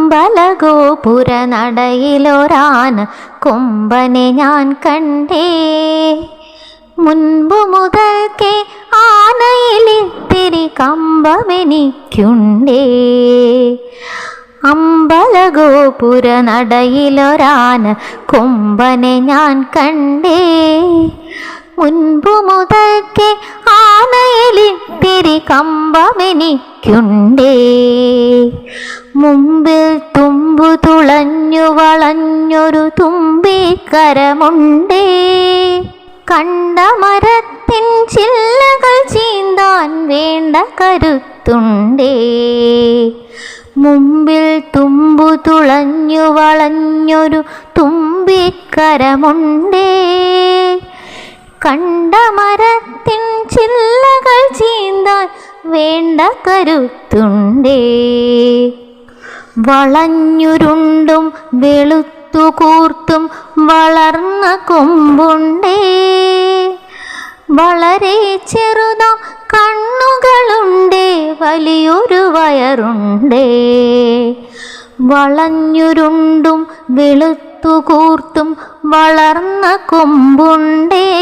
അമ്പലഗോപുര നടയിലൊരാന കൊമ്പനെ ഞാൻ കണ്ടേ. മുൻപു മുതൽക്കേ ആനയിലിത്തിരി കമ്പമെനിക്കുണ്ടേ. അമ്പലഗോപുര നടയിലൊരാന കൊമ്പനെ ഞാൻ കണ്ടേ. മുൻപു മുതൽക്കേ ആനയിലിത്തിരി കമ്പമെനിക്കുണ്ടേ. മുമ്പിൽ തുമ്പു തുളഞ്ഞു വളഞ്ഞൊരു തുമ്പിക്കരമുണ്ടേ. കണ്ട മരത്തിൻ ചില്ലകൾ ചീന്താൻ വേണ്ട കരുത്തുണ്ടേ. മുമ്പിൽ തുമ്പു തുളഞ്ഞു വളഞ്ഞൊരു തുമ്പിക്കരമുണ്ടേ. കണ്ട മരത്തിൻ ചില്ലകൾ ചീന്താൻ വേണ്ട കരുത്തുണ്ടേ. വളഞ്ഞുരുണ്ടും വെളുത്തു കൂർത്തും വളർന്ന കൊമ്പുണ്ടേ. വളരെ ചെറുതാം കണ്ണുകളുണ്ടേ, വലിയൊരു വയറുണ്ടേ. വളഞ്ഞുരുണ്ടും വെളുത്തു കൂർത്തും വളർന്ന കൊമ്പുണ്ടേ.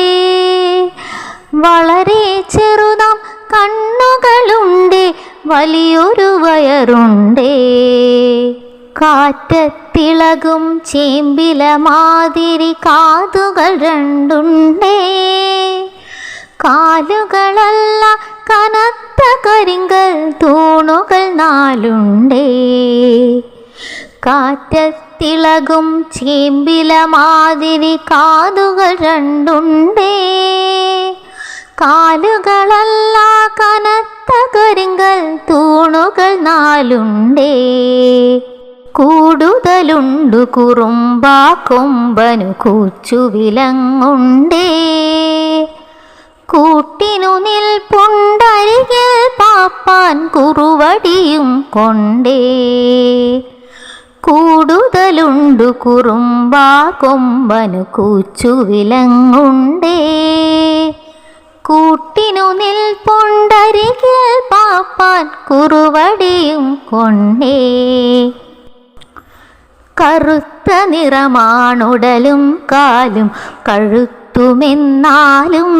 വളരെ ചെറുതാം കണ്ണുകളുണ്ടേ, വലിയൊരു വയറുണ്ടേ. കാറ്റത്തിളകും ചേമ്പില മാതിരി കാതുകൾ രണ്ടുണ്ടേ. കാലുകളല്ല കനത്ത കരിങ്കൽ തൂണുകൾ നാലുണ്ടേ. കാറ്റത്തിളകും ചേമ്പില മാതിരി കാതുകൾ രണ്ടുണ്ടേ. കാലുകളല്ല കനത്ത കരിങ്കൽ തൂണുകൾ നാലുണ്ടേ. കൂടുതലുണ്ടു കുറുമ്പാ കൊമ്പനു കൂച്ചുവിലങ്ങുണ്ടേ. കൂട്ടിനു നിൽപ്പുണ്ടരികിൽ പാപ്പാൻ കുറുവടിയും കൊണ്ടേ. കൂടുതലുണ്ടു കുറുമ്പാ കൊമ്പനു കൂച്ചുവിലങ്ങുണ്ടേ. കൂട്ടിനു നിൽപ്പുണ്ടരികിൽ പാപ്പാൻ കുറുവടിയും കൊണ്ടേ. കറുത്ത നിറമാണുടലും കാലും കഴുത്തുമെന്നാലും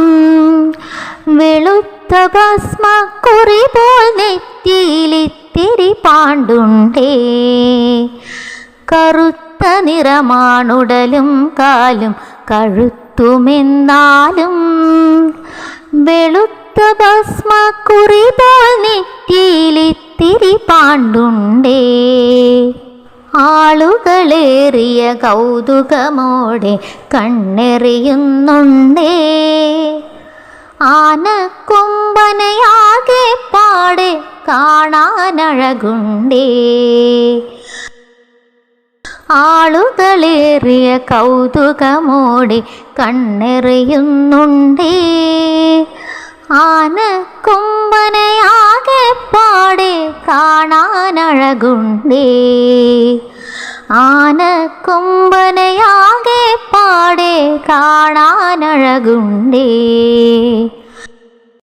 വെളുത്ത ഭസ്മക്കുറി പോൽ നെറ്റിയിലിത്തിരി പാണ്ടുണ്ടേ. കറുത്ത നിറമാണുടലും കാലും കഴുത്തുമെന്നാലും വെളുത്ത ഭസ്മക്കുറി പോൽ നെറ്റിയിലിത്തിരി പാണ്ടുണ്ടേ. ആളുകളേറിയ കൗതുകമോടെ കണ്ണെറിയുന്നുണ്ടേ. ആനക്കൊമ്പനയാകെ പാടെ കാണാനഴകുണ്ടേ. ആളുകളേറിയ കൗതുകമോടെ കണ്ണെറിയുന്നുണ്ടേ. ആനക്കൊമ്പനയാകെ പാടെ കാണാനഴകുണ്ടേ. ആനക്കൊമ്പനയാകെ പാടെ കാണാനഴകുണ്ടേ.